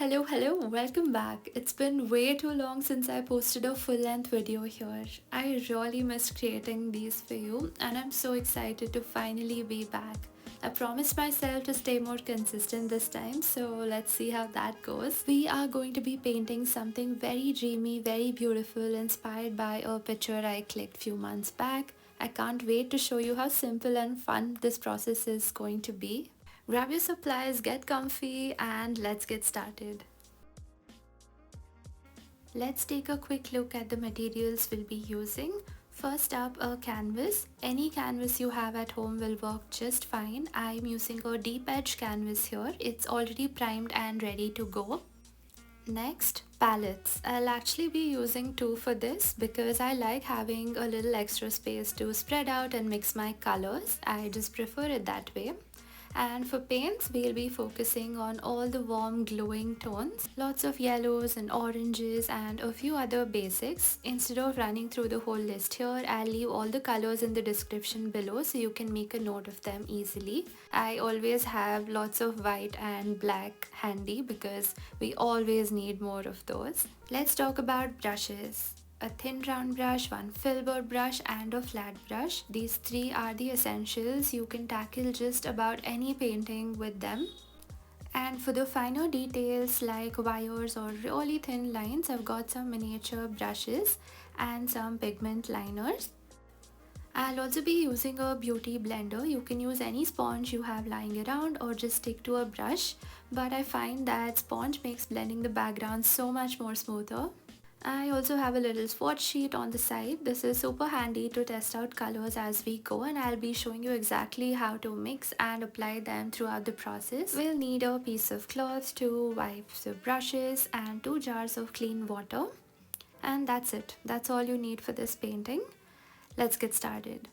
Hello, welcome back. It's been way too long since I posted a full length video here. I really missed creating these for you, and I'm so excited to finally be back. I promised myself to stay more consistent this time, so let's see how that goes. We are going to be painting something very dreamy, very beautiful, inspired by a picture I clicked few months back. I can't wait to show you how simple and fun this process is going to be. Grab your supplies, get comfy, and let's get started. Let's take a quick look at the materials we'll be using. First up, a canvas. Any canvas you have at home will work just fine. I'm using a deep edge canvas here. It's already primed and ready to go. Next, palettes. I'll actually be using two for this because I like having a little extra space to spread out and mix my colors. I just prefer it that way. And for paints, we'll be focusing on all the warm glowing tones, lots of yellows and oranges and a few other basics. Instead of running through the whole list here, I'll leave all the colors in the description below so you can make a note of them easily. I always have lots of white and black handy because we always need more of those. Let's talk about brushes. A thin round brush, one filbert brush and a flat brush. These three are the essentials. You can tackle just about any painting with them. And for the finer details like wires or really thin lines, I've got some miniature brushes and some pigment liners. I'll also be using a beauty blender. You can use any sponge you have lying around or just stick to a brush, but I find that sponge makes blending the background so much more smoother. I also have a little swatch sheet on the side. This is super handy to test out colors as we go, and I'll be showing you exactly how to mix and apply them throughout the process. We'll need a piece of cloth to wipe the brushes and 2 jars of clean water. And that's it. That's all you need for this painting. Let's get started.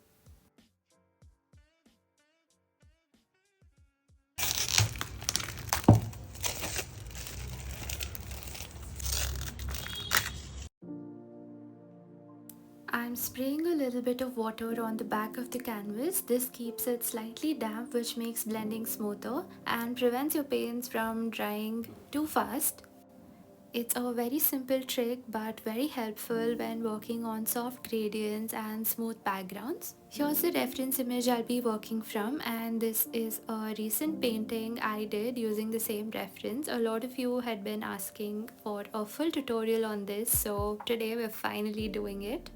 I'm spraying a little bit of water on the back of the canvas. This keeps it slightly damp, which makes blending smoother and prevents your paints from drying too fast. It's a very simple trick but very helpful when working on soft gradients and smooth backgrounds. Here's the reference image I'll be working from, and this is a recent painting I did using the same reference. A lot of you had been asking for a full tutorial on this, so today we're finally doing it.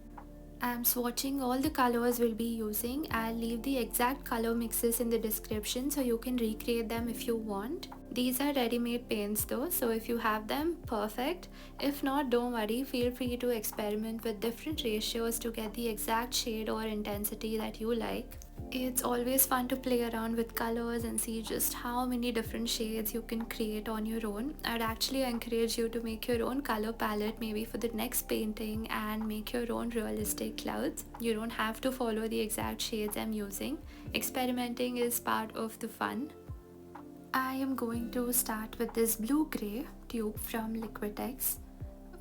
I'm swatching all the colors we'll be using. I'll leave the exact color mixes in the description so you can recreate them if you want. These are ready-made paints though, so if you have them, perfect. If not, don't worry, feel free to experiment with different ratios to get the exact shade or intensity that you like. It's always fun to play around with colors and see just how many different shades you can create on your own. I'd actually encourage you to make your own color palette maybe for the next painting and make your own realistic clouds. You don't have to follow the exact shades I'm using. Experimenting is part of the fun. I am going to start with this blue-gray tube from Liquitex.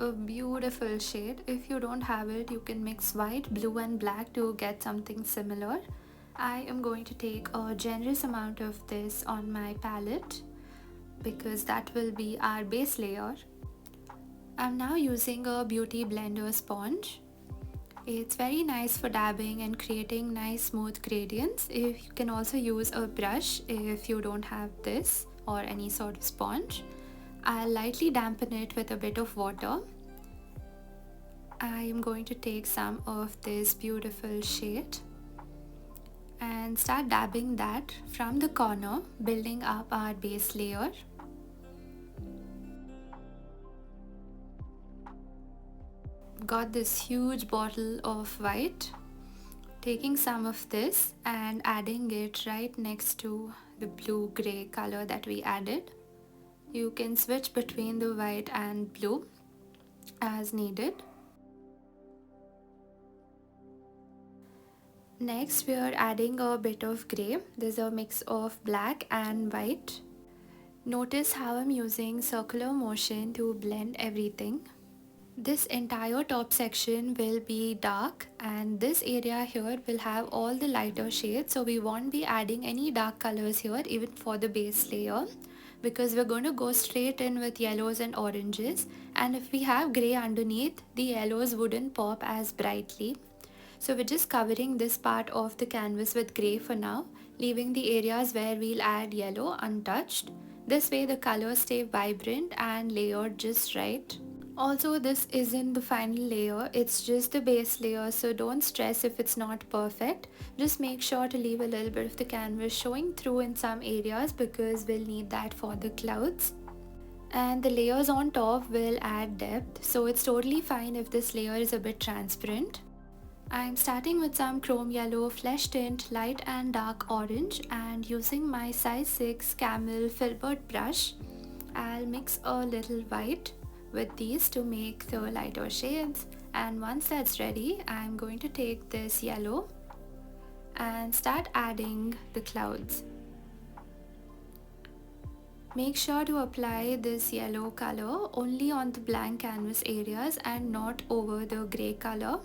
A beautiful shade. If you don't have it, you can mix white, blue and black to get something similar. I am going to take a generous amount of this on my palette because that will be our base layer. I'm now using a beauty blender sponge. It's very nice for dabbing and creating nice smooth gradients. You can also use a brush if you don't have this or any sort of sponge. I'll lightly dampen it with a bit of water. I am going to take some of this beautiful shade and start dabbing that from the corner, building up our base layer. Got this huge bottle of white. Taking some of this and adding it right next to the blue-gray color that we added. You can switch between the white and blue as needed. Next, we are adding a bit of grey. There's a mix of black and white. Notice how I'm using circular motion to blend everything. This entire top section will be dark and this area here will have all the lighter shades, so we won't be adding any dark colors here even for the base layer. because we're going to go straight in with yellows and oranges, and if we have grey underneath, the yellows wouldn't pop as brightly. So we're just covering this part of the canvas with grey for now, leaving the areas where we'll add yellow untouched. This way the colors stay vibrant and layered just right. Also, this isn't the final layer, it's just the base layer, so don't stress if it's not perfect. Just make sure to leave a little bit of the canvas showing through in some areas because we'll need that for the clouds. And the layers on top will add depth, so it's totally fine if this layer is a bit transparent. I'm starting with some chrome yellow, flesh tint, light and dark orange, and using my size 6 Camel Filbert brush, I'll mix a little white with these to make the lighter shades, and once that's ready, I'm going to take this yellow and start adding the clouds. Make sure to apply this yellow color only on the blank canvas areas and not over the grey color.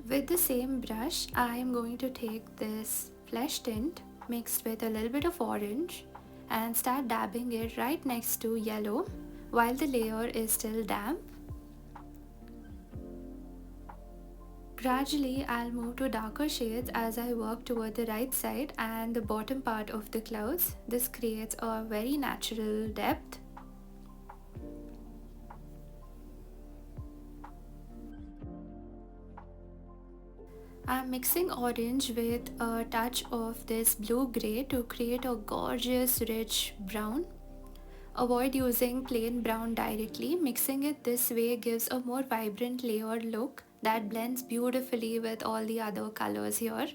With the same brush, I am going to take this flesh tint mixed with a little bit of orange and start dabbing it right next to yellow while the layer is still damp. Gradually, I'll move to darker shades as I work toward the right side and the bottom part of the clouds. This creates a very natural depth. I'm mixing orange with a touch of this blue-grey to create a gorgeous rich brown. Avoid using plain brown directly. Mixing it this way gives a more vibrant layered look that blends beautifully with all the other colors here.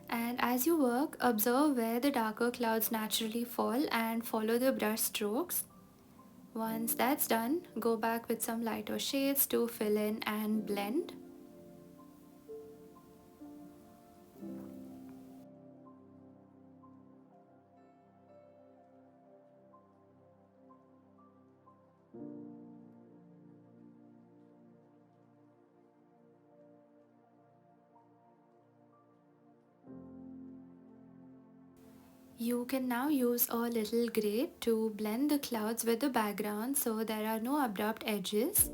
And as you work, observe where the darker clouds naturally fall and follow the brush strokes. Once that's done, go back with some lighter shades to fill in and blend. You can now use a little grey to blend the clouds with the background so there are no abrupt edges.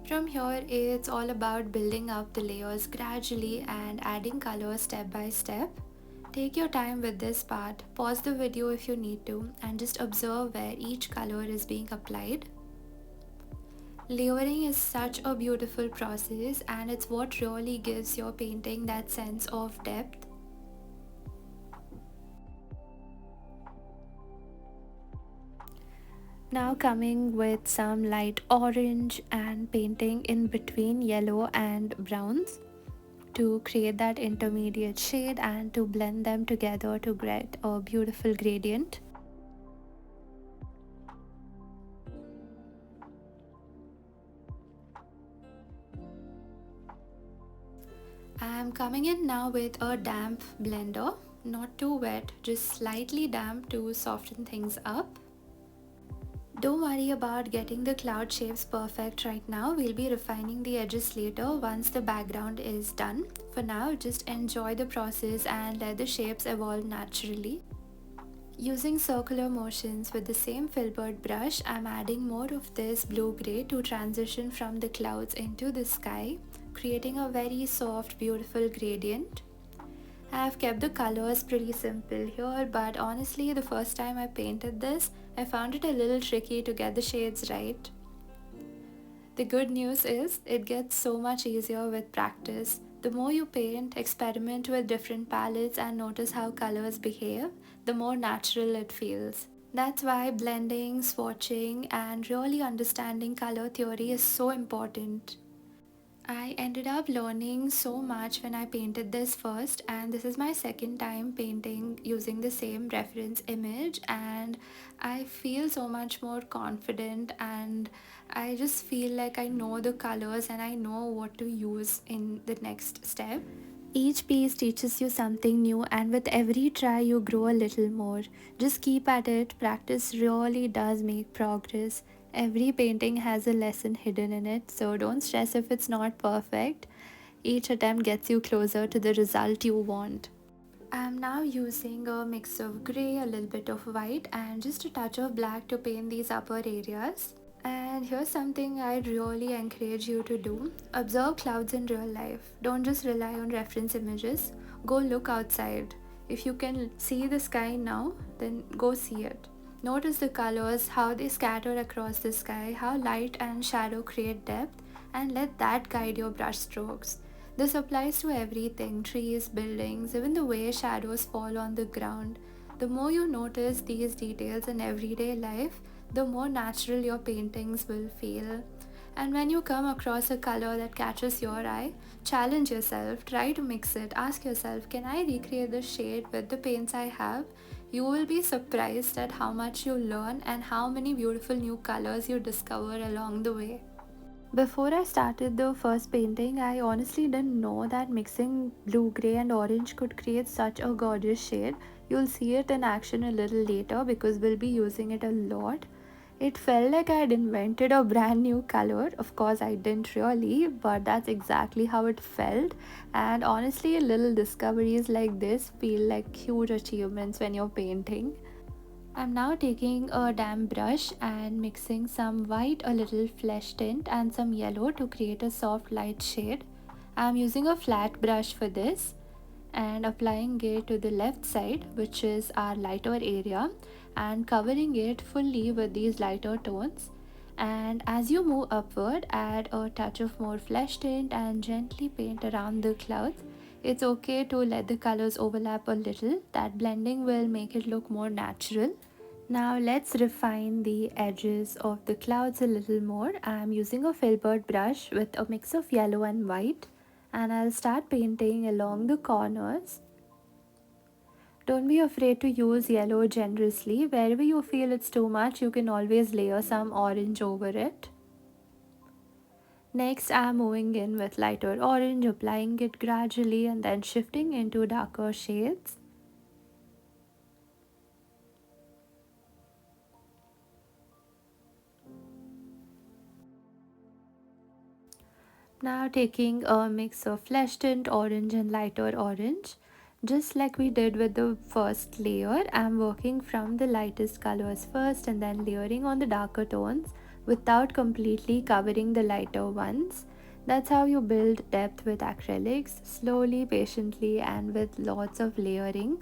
From here, it's all about building up the layers gradually and adding colors step by step. Take your time with this part, pause the video if you need to, and just observe where each color is being applied. Layering is such a beautiful process and it's what really gives your painting that sense of depth. Now coming with some light orange and painting in between yellow and browns to create that intermediate shade and to blend them together to get a beautiful gradient. I'm coming in now with a damp blender, not too wet, just slightly damp to soften things up. Don't worry about getting the cloud shapes perfect right now, we'll be refining the edges later once the background is done. For now, just enjoy the process and let the shapes evolve naturally. Using circular motions with the same Filbert brush, I'm adding more of this blue-grey to transition from the clouds into the sky, creating a very soft, beautiful gradient. I've kept the colors pretty simple here, but honestly, the first time I painted this, I found it a little tricky to get the shades right. The good news is, it gets so much easier with practice. The more you paint, experiment with different palettes and notice how colors behave, the more natural it feels. That's why blending, swatching, and really understanding color theory is so important. I ended up learning so much when I painted this first, and this is my second time painting using the same reference image, and I feel so much more confident and I just feel like I know the colors and I know what to use in the next step. Each piece teaches you something new, and with every try, you grow a little more. Just keep at it. Practice really does make progress. Every painting has a lesson hidden in it, so don't stress if it's not perfect. Each attempt gets you closer to the result you want. I'm now using a mix of grey, a little bit of white, and just a touch of black to paint these upper areas. And here's something I'd really encourage you to do: observe clouds in real life. Don't just rely on reference images, go look outside. If you can see the sky now, then go see it. Notice the colors, how they scatter across the sky, how light and shadow create depth, and let that guide your brush strokes. This applies to everything: trees, buildings, even the way shadows fall on the ground. The more you notice these details in everyday life, the more natural your paintings will feel. And when you come across a color that catches your eye, challenge yourself, try to mix it, ask yourself, can I recreate this shade with the paints I have? You will be surprised at how much you learn and how many beautiful new colors you discover along the way. Before I started the first painting, I honestly didn't know that mixing blue, grey, and orange could create such a gorgeous shade. You'll see it in action a little later because we'll be using it a lot. It felt like I had invented a brand new color. Of course, I didn't really, but that's exactly how it felt. And honestly, little discoveries like this feel like huge achievements when you're painting. I'm now taking a damp brush and mixing some white, a little flesh tint, and some yellow to create a soft light shade. I'm using a flat brush for this and applying it to the left side, which is our lighter area, and covering it fully with these lighter tones. And as you move upward, add a touch of more flesh tint and gently paint around the clouds. It's okay to let the colors overlap a little, that blending will make it look more natural. Now let's refine the edges of the clouds a little more. I'm using a Filbert brush with a mix of yellow and white, and I'll start painting along the corners. Don't be afraid to use yellow generously. Wherever you feel it's too much, you can always layer some orange over it. Next, I'm moving in with lighter orange, applying it gradually and then shifting into darker shades. Now taking a mix of flesh tint orange and lighter orange. Just like we did with the first layer, I'm working from the lightest colors first and then layering on the darker tones without completely covering the lighter ones. That's how you build depth with acrylics, slowly, patiently, and with lots of layering.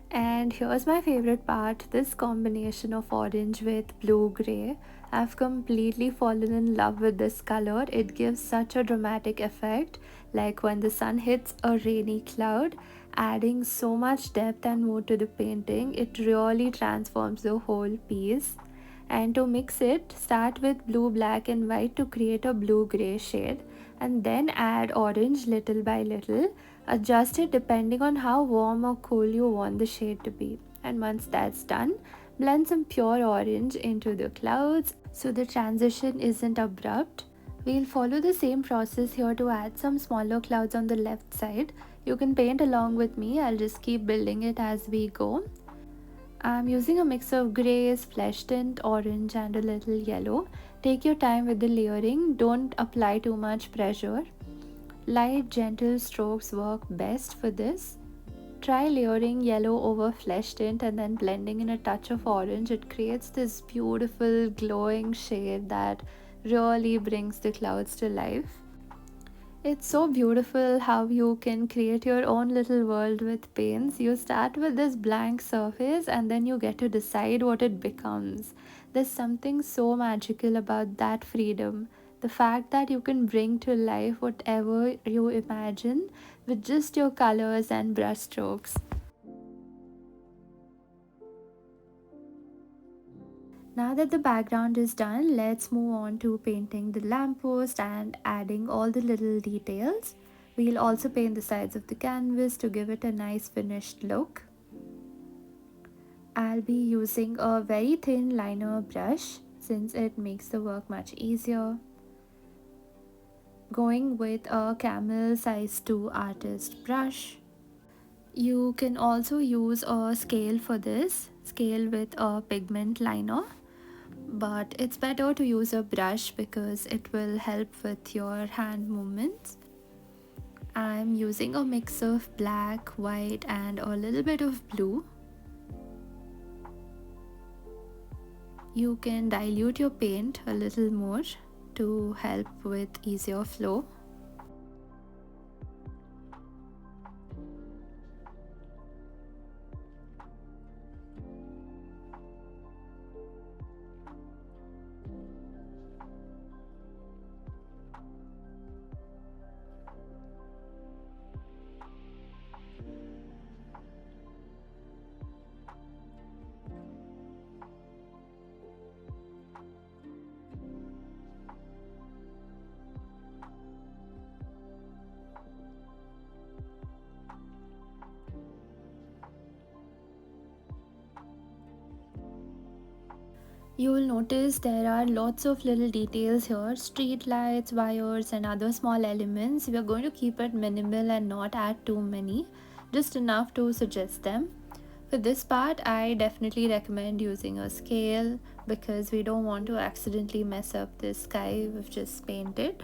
And here's my favorite part, this combination of orange with blue gray. I've completely fallen in love with this color. It gives such a dramatic effect, like when the sun hits a rainy cloud, adding so much depth and mood to the painting. It really transforms the whole piece. And to mix it, start with blue, black, and white to create a blue gray shade, and then add orange little by little. Adjust it depending on how warm or cool you want the shade to be. And once that's done, blend some pure orange into the clouds so the transition isn't abrupt. We'll follow the same process here to add some smaller clouds on the left side. You can paint along with me, I'll just keep building it as we go. I'm using a mix of greys, flesh tint, orange, and a little yellow. Take your time with the layering, don't apply too much pressure. Light, gentle strokes work best for this. Try layering yellow over flesh tint and then blending in a touch of orange. It creates this beautiful glowing shade that really brings the clouds to life. It's so beautiful how you can create your own little world with paints. You start with this blank surface and then you get to decide what it becomes. There's something so magical about that freedom. The fact that you can bring to life whatever you imagine with just your colors and brush strokes. Now that the background is done, let's move on to painting the lamppost and adding all the little details. We'll also paint the sides of the canvas to give it a nice finished look. I'll be using a very thin liner brush, since it makes the work much easier. Going with a Camel size 2 artist brush. You can also use a scale for this, scale with a pigment liner, but it's better to use a brush because it will help with your hand movements. I'm using a mix of black, white and a little bit of blue. You can dilute your paint a little more to help with easier flow. You will notice there are lots of little details here, street lights, wires and other small elements. We are going to keep it minimal and not add too many, just enough to suggest them. For this part, I definitely recommend using a scale because we don't want to accidentally mess up this sky we've just painted.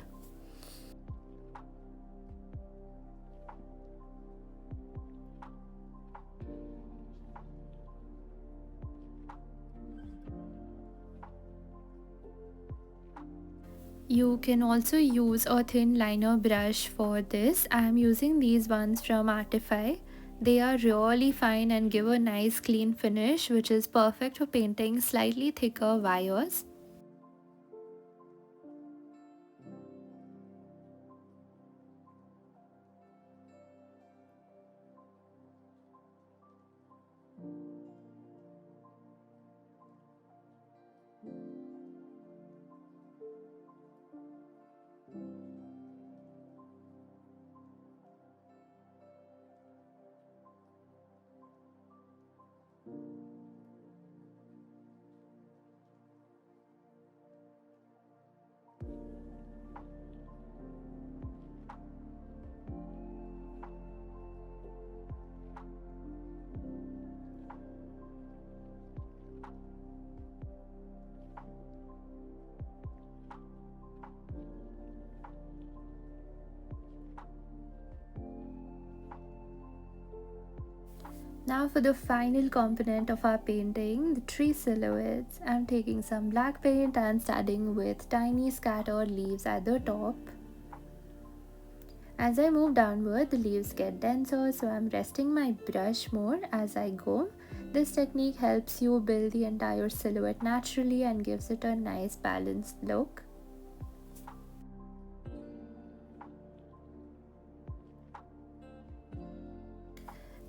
You can also use a thin liner brush for this. I am using these ones from Artify. They are really fine and give a nice clean finish, which is perfect for painting slightly thicker wires. Now for the final component of our painting, the tree silhouettes. I'm taking some black paint and starting with tiny scattered leaves at the top. As I move downward, the leaves get denser, so I'm resting my brush more as I go. This technique helps you build the entire silhouette naturally and gives it a nice balanced look.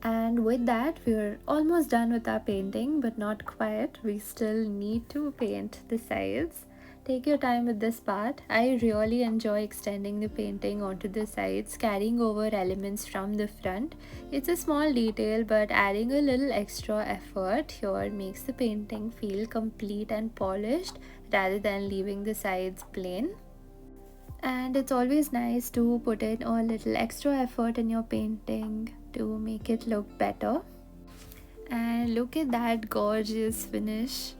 And with that, we're almost done with our painting, but not quite. We still need to paint the sides. Take your time with this part. I really enjoy extending the painting onto the sides, carrying over elements from the front. It's a small detail, but adding a little extra effort here makes the painting feel complete and polished rather than leaving the sides plain. And it's always nice to put in a little extra effort in your painting to make it look better. And look at that gorgeous finish.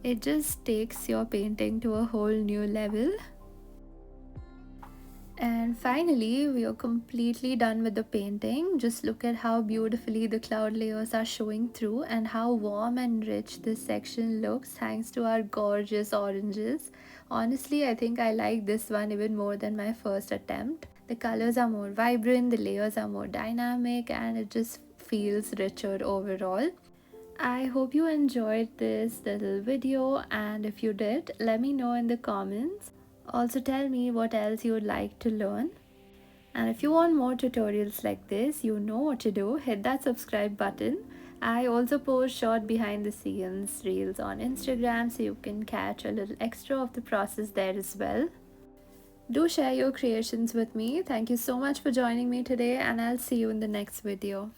It just takes your painting to a whole new level. And finally, we are completely done with the painting. Just look at how beautifully the cloud layers are showing through and how warm and rich this section looks thanks to our gorgeous oranges. Honestly, I think I like this one even more than my first attempt. The colors are more vibrant, the layers are more dynamic, and it just feels richer overall. I hope you enjoyed this little video, and if you did, let me know in the comments. Also tell me what else you would like to learn. And if you want more tutorials like this, you know what to do. Hit that subscribe button. I also post short behind the scenes reels on Instagram, so you can catch a little extra of the process there as well. Do share your creations with me. Thank you so much for joining me today, and I'll see you in the next video.